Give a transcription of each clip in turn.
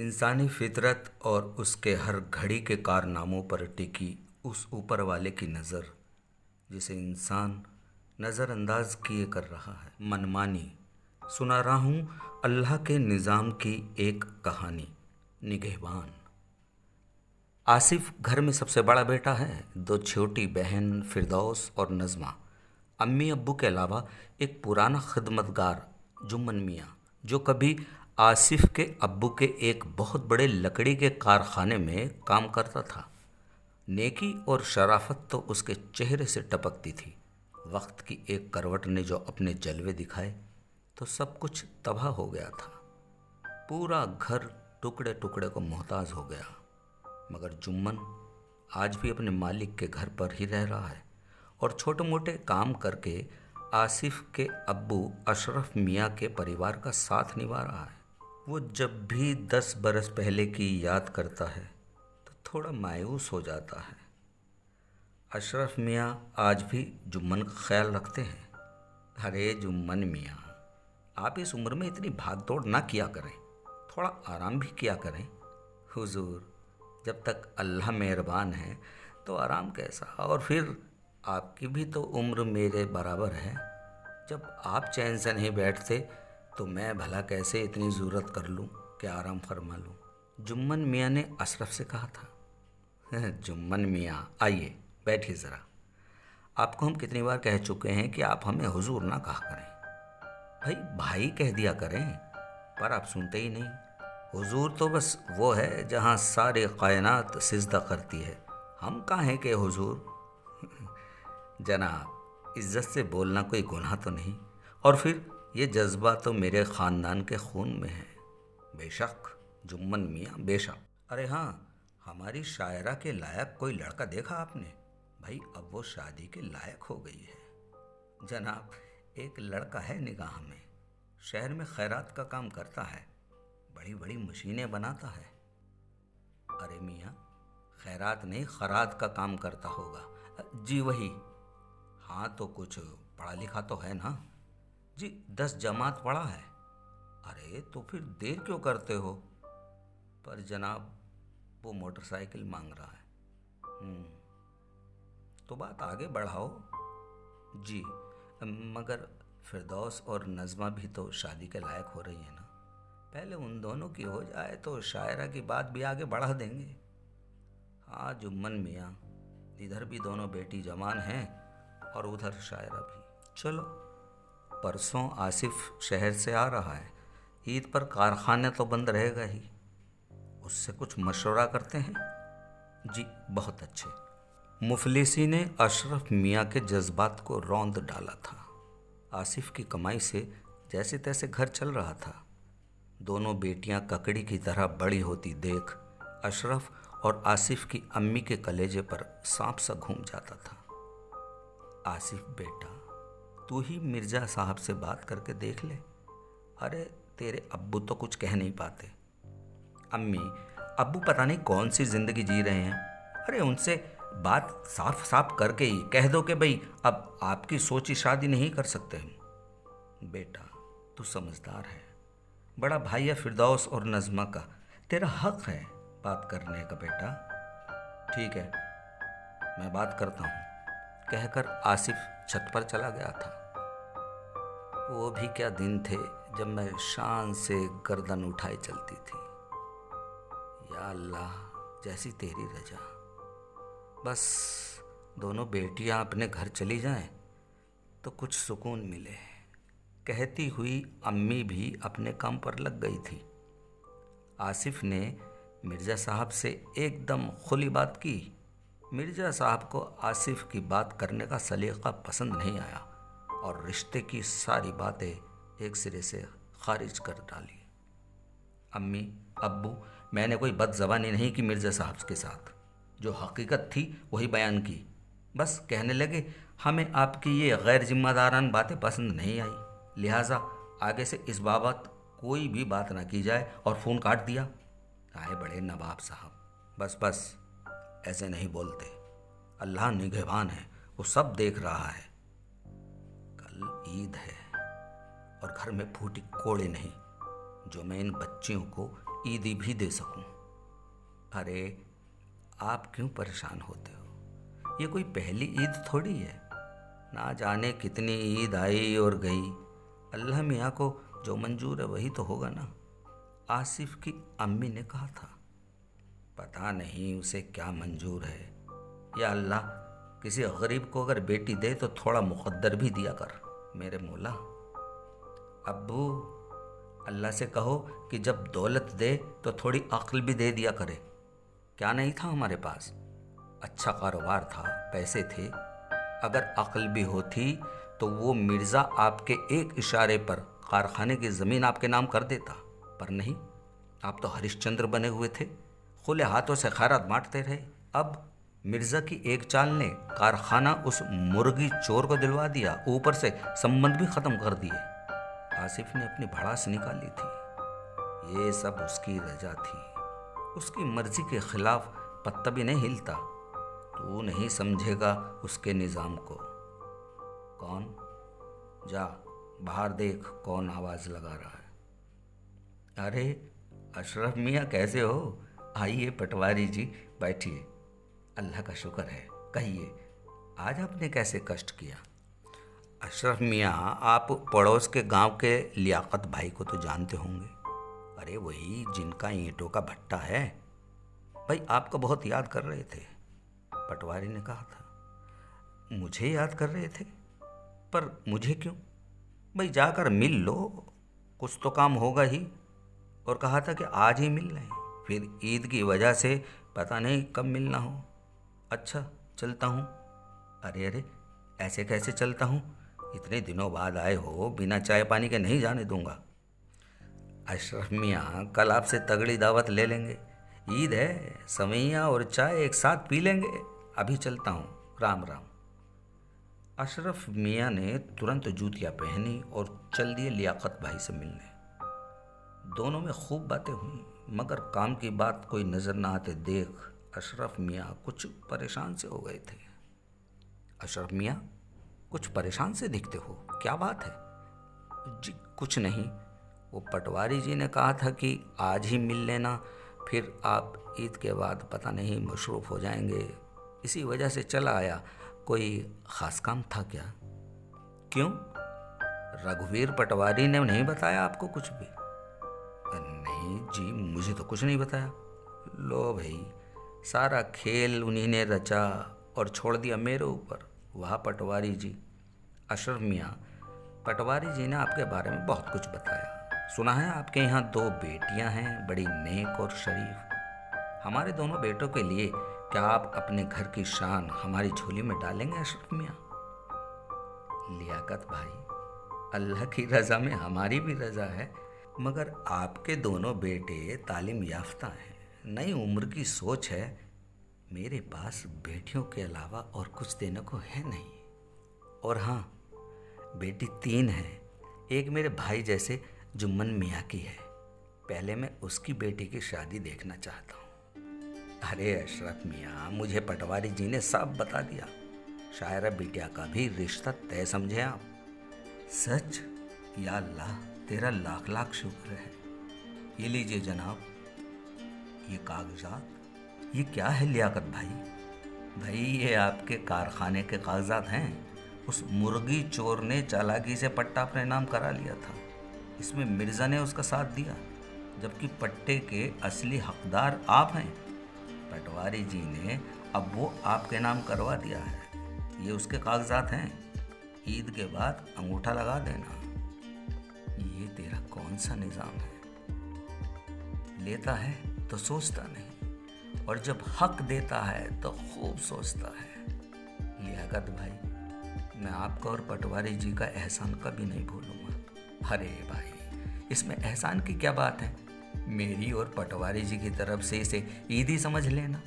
इंसानी फितरत और उसके हर घड़ी के कारनामों पर टिकी उस ऊपर वाले की नज़र, जिसे इंसान नज़रअंदाज किए कर रहा है। मनमानी सुना रहा हूँ अल्लाह के निज़ाम की एक कहानी। निगहबान। आसिफ घर में सबसे बड़ा बेटा है। दो छोटी बहन फिरदौस और नज़मा। अम्मी अब्बू के अलावा एक पुराना खिदमतगार जुम्मन मियाँ, जो कभी आसिफ के अब्बू के एक बहुत बड़े लकड़ी के कारखाने में काम करता था। नेकी और शराफत तो उसके चेहरे से टपकती थी। वक्त की एक करवट ने जो अपने जलवे दिखाए तो सब कुछ तबाह हो गया था। पूरा घर टुकड़े टुकड़े को मोहताज हो गया। मगर जुम्मन आज भी अपने मालिक के घर पर ही रह रहा है और छोटे मोटे काम करके आसिफ के अब्बू अशरफ मियाँ के परिवार का साथ निभा रहा है। वो जब भी 10 बरस पहले की याद करता है तो थोड़ा मायूस हो जाता है। अशरफ मियाँ आज भी जुम्मन का ख्याल रखते हैं। अरे जुम्मन मियाँ, आप इस उम्र में इतनी भाग दौड़ ना किया करें, थोड़ा आराम भी किया करें। हुजूर, जब तक अल्लाह मेहरबान है तो आराम कैसा, और फिर आपकी भी तो उम्र मेरे बराबर है। जब आप चैन से नहीं बैठते तो मैं भला कैसे इतनी ज़रूरत कर लूँ कि आराम फरमा लूँ। जुम्मन मियाँ ने अशरफ से कहा था। जुम्मन मियाँ, आइए बैठिए ज़रा। आपको हम कितनी बार कह चुके हैं कि आप हमें हुजूर ना कहा करें, भाई भाई कह दिया करें, पर आप सुनते ही नहीं। हुजूर तो बस वो है जहाँ सारे कायनात सिजदा करती है, हम कहाँ हैं कि हुजूर। जनाब, इज्जत से बोलना कोई गुनाह तो नहीं, और फिर ये जज्बा तो मेरे ख़ानदान के खून में है। बेशक जुम्मन मियाँ, बेशक। अरे हाँ, हमारी शायरा के लायक कोई लड़का देखा आपने? भाई अब वो शादी के लायक हो गई है। जनाब, एक लड़का है निगाह में, शहर में खैरात का काम करता है, बड़ी बड़ी मशीनें बनाता है। अरे मियाँ, खैरात नहीं खरात का काम करता होगा। जी वही। हाँ तो कुछ पढ़ा लिखा तो है ना? जी 10 जमात पढ़ा है। अरे तो फिर देर क्यों करते हो? पर जनाब वो मोटरसाइकिल मांग रहा है। तो बात आगे बढ़ाओ। जी, मगर फिरदौस और नज़मा भी तो शादी के लायक हो रही है ना। पहले उन दोनों की हो जाए तो शायरा की बात भी आगे बढ़ा देंगे। हाँ जुम्मन मियाँ, इधर भी दोनों बेटी जवान हैं और उधर शायरा भी। चलो, परसों आसिफ शहर से आ रहा है, ईद पर कारखाने तो बंद रहेगा ही, उससे कुछ मशवरा करते हैं। जी बहुत अच्छे। मुफलिसी ने अशरफ मियाँ के जज्बात को रौंद डाला था। आसिफ की कमाई से जैसे तैसे घर चल रहा था। दोनों बेटियां ककड़ी की तरह बड़ी होती देख अशरफ और आसिफ की अम्मी के कलेजे पर सांप सा घूम जाता था। आसिफ बेटा, तू ही मिर्ज़ा साहब से बात करके देख ले। अरे तेरे अब्बू तो कुछ कह नहीं पाते। अम्मी, अब्बू पता नहीं कौन सी ज़िंदगी जी रहे हैं। अरे उनसे बात साफ साफ करके ही कह दो कि भाई अब आपकी सोची शादी नहीं कर सकते हम। बेटा तू समझदार है, बड़ा भाई है फिरदौस और नज़मा का, तेरा हक है बात करने का बेटा। ठीक है, मैं बात करता हूँ, कहकर आसिफ छत पर चला गया था। वो भी क्या दिन थे जब मैं शान से गर्दन उठाई चलती थी। या अल्लाह, जैसी तेरी रजा। बस दोनों बेटियां अपने घर चली जाएं तो कुछ सुकून मिले। कहती हुई अम्मी भी अपने काम पर लग गई थी। आसिफ ने मिर्ज़ा साहब से एकदम खुली बात की। मिर्ज़ा साहब को आसिफ की बात करने का सलीक़ा पसंद नहीं आया और रिश्ते की सारी बातें एक सिरे से खारिज कर डाली। अम्मी, अब्बू, मैंने कोई बदज़बानी नहीं की मिर्ज़ा साहब के साथ, जो हकीकत थी वही बयान की। बस कहने लगे हमें आपकी ये गैर जिम्मेदारान बातें पसंद नहीं आई, लिहाजा आगे से इस बाबत कोई भी बात ना की जाए, और फ़ोन काट दिया। आए बड़े नवाब साहब, बस बस ऐसे नहीं बोलते, अल्लाह निगहबान है, वो सब देख रहा है। कल ईद है और घर में फूटी कोड़े नहीं जो मैं इन बच्चियों को ईदी भी दे सकूं। अरे आप क्यों परेशान होते हो? ये कोई पहली ईद थोड़ी है। ना जाने कितनी ईद आई और गई। अल्लाह मियाँ को जो मंजूर है वही तो होगा ना। आसिफ की अम्मी ने कहा था। पता नहीं उसे क्या मंजूर है। या अल्लाह, किसी गरीब को अगर बेटी दे तो थोड़ा मुक़द्दर भी दिया कर मेरे मौला। अब्बू, अल्लाह से कहो कि जब दौलत दे तो थोड़ी अक्ल भी दे दिया करे। क्या नहीं था हमारे पास? अच्छा कारोबार था, पैसे थे। अगर अक्ल भी होती तो वो मिर्ज़ा आपके एक इशारे पर कारखाने की ज़मीन आपके नाम कर देता, पर नहीं। आप तो हरिश्चंद्र बने हुए थे, खुले हाथों से खैरात बांटते रहे। अब मिर्ज़ा की एक चाल ने कारखाना उस मुर्गी चोर को दिलवा दिया, ऊपर से संबंध भी ख़त्म कर दिए। आसिफ ने अपनी भड़ास निकाली थी। ये सब उसकी रजा थी। उसकी मर्जी के खिलाफ पत्ता भी नहीं हिलता। तू नहीं समझेगा उसके निज़ाम को। कौन? जा बाहर देख कौन आवाज़ लगा रहा है। अरे अशरफ मियाँ, कैसे हो? आइए पटवारी जी, बैठिए। अल्लाह का शुक्र है। कहिए, आज आपने कैसे कष्ट किया? अशरफ मियाँ, आप पड़ोस के गांव के लियाकत भाई को तो जानते होंगे। अरे वही जिनका ईंटों का भट्टा है। भाई आपको बहुत याद कर रहे थे, पटवारी ने कहा था। मुझे याद कर रहे थे? पर मुझे क्यों? भाई जाकर मिल लो, कुछ तो काम होगा ही। और कहा था कि आज ही मिल लें, फिर ईद की वजह से पता नहीं कब मिलना हो। अच्छा चलता हूँ। अरे अरे, ऐसे कैसे चलता हूँ? इतने दिनों बाद आए हो, बिना चाय पानी के नहीं जाने दूंगा। अशरफ मियाँ, कल आपसे तगड़ी दावत ले लेंगे। ईद है, सवैयाँ और चाय एक साथ पी लेंगे। अभी चलता हूँ, राम राम। अशरफ मियाँ ने तुरंत जूतियाँ पहनी और चल दिए लियाकत भाई से मिलने। दोनों में खूब बातें हुई, मगर काम की बात कोई नज़र न आते देख अशरफ मियाँ कुछ परेशान से हो गए थे। अशरफ मियाँ, कुछ परेशान से दिखते हो, क्या बात है? जी कुछ नहीं, वो पटवारी जी ने कहा था कि आज ही मिल लेना, फिर आप ईद के बाद पता नहीं मशरूफ़ हो जाएंगे, इसी वजह से चला आया। कोई ख़ास काम था क्या? क्यों? रघुवीर पटवारी ने नहीं बताया आपको कुछ भी? नहीं जी, मुझे तो कुछ नहीं बताया। लो भाई, सारा खेल उन्हीं ने रचा और छोड़ दिया मेरे ऊपर। वाह पटवारी जी। अशरफ मियाँ, पटवारी जी ने आपके बारे में बहुत कुछ बताया। सुना है आपके यहाँ 2 बेटियाँ हैं, बड़ी नेक और शरीफ। हमारे दोनों बेटों के लिए क्या आप अपने घर की शान हमारी झोली में डालेंगे अशरफ मियाँ? लियाकत भाई, अल्लाह की रज़ा में हमारी भी रज़ा है, मगर आपके दोनों बेटे तालीम याफ्ता हैं, नई उम्र की सोच है। मेरे पास बेटियों के अलावा और कुछ देने को है नहीं। और हाँ, बेटी 3 हैं। एक मेरे भाई जैसे जुम्मन मियाँ की है। पहले मैं उसकी बेटी की शादी देखना चाहता हूँ। अरे अशरफ मियाँ, मुझे पटवारी जी ने सब बता दिया। शायरा बिटिया का भी रिश्ता तय समझे आप। सच? या अल्लाह, तेरा लाख लाख शुक्र है। ये लीजिए जनाब, ये कागजात। ये क्या है लियाकत भाई? भाई ये आपके कारखाने के कागजात हैं। उस मुर्गी चोर ने चालाकी से पट्टा अपने नाम करा लिया था। इसमें मिर्ज़ा ने उसका साथ दिया, जबकि पट्टे के असली हकदार आप हैं। पटवारी जी ने अब वो आपके नाम करवा दिया है। ये उसके कागजात हैं। ईद के बाद अंगूठा लगा देना। ये तेरा कौन सा निज़ाम है? लेता है तो सोचता नहीं, और जब हक देता है तो खूब सोचता है। लियाकत भाई, मैं आपका और पटवारी जी का एहसान कभी नहीं भूलूंगा। अरे भाई, इसमें एहसान की क्या बात है? मेरी और पटवारी जी की तरफ से इसे ईद ही समझ लेना।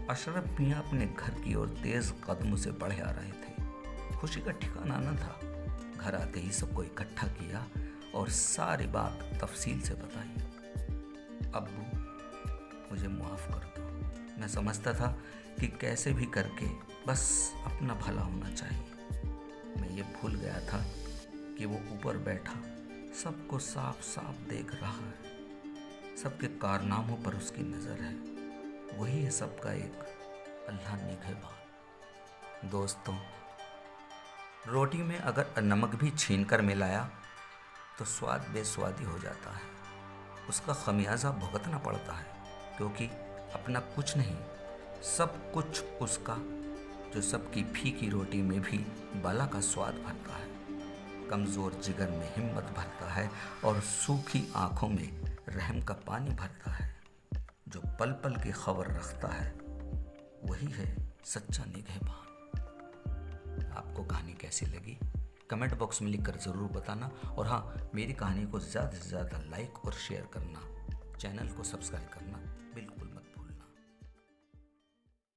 अशरफ मियाँ अपने घर की ओर तेज कदमों से बढ़े आ रहे थे। खुशी का ठिकाना न था। घर आते ही सबको इकट्ठा किया और सारी बात तफसील से बताई। अब्बू, मुझे माफ़ कर दो। मैं समझता था कि कैसे भी करके बस अपना भला होना चाहिए। मैं ये भूल गया था कि वो ऊपर बैठा सबको साफ साफ देख रहा है। सबके कारनामों पर उसकी नज़र है। वही है सबका एक अल्लाह निगहबान। दोस्तों, रोटी में अगर नमक भी छीन कर मिलाया तो स्वाद बेस्वादी हो जाता है। उसका खमियाजा भुगतना पड़ता है, क्योंकि अपना कुछ नहीं, सब कुछ उसका, जो सबकी फीकी रोटी में भी बाला का स्वाद भरता है, कमज़ोर जिगर में हिम्मत भरता है और सूखी आँखों में रहम का पानी भरता है। जो पल पल की खबर रखता है वही है सच्चा निगहबान। आपको कहानी कैसी लगी कमेंट बॉक्स में लिखकर ज़रूर बताना, और हाँ, मेरी कहानी को ज़्यादा से ज़्यादा लाइक और शेयर करना, चैनल को सब्सक्राइब करना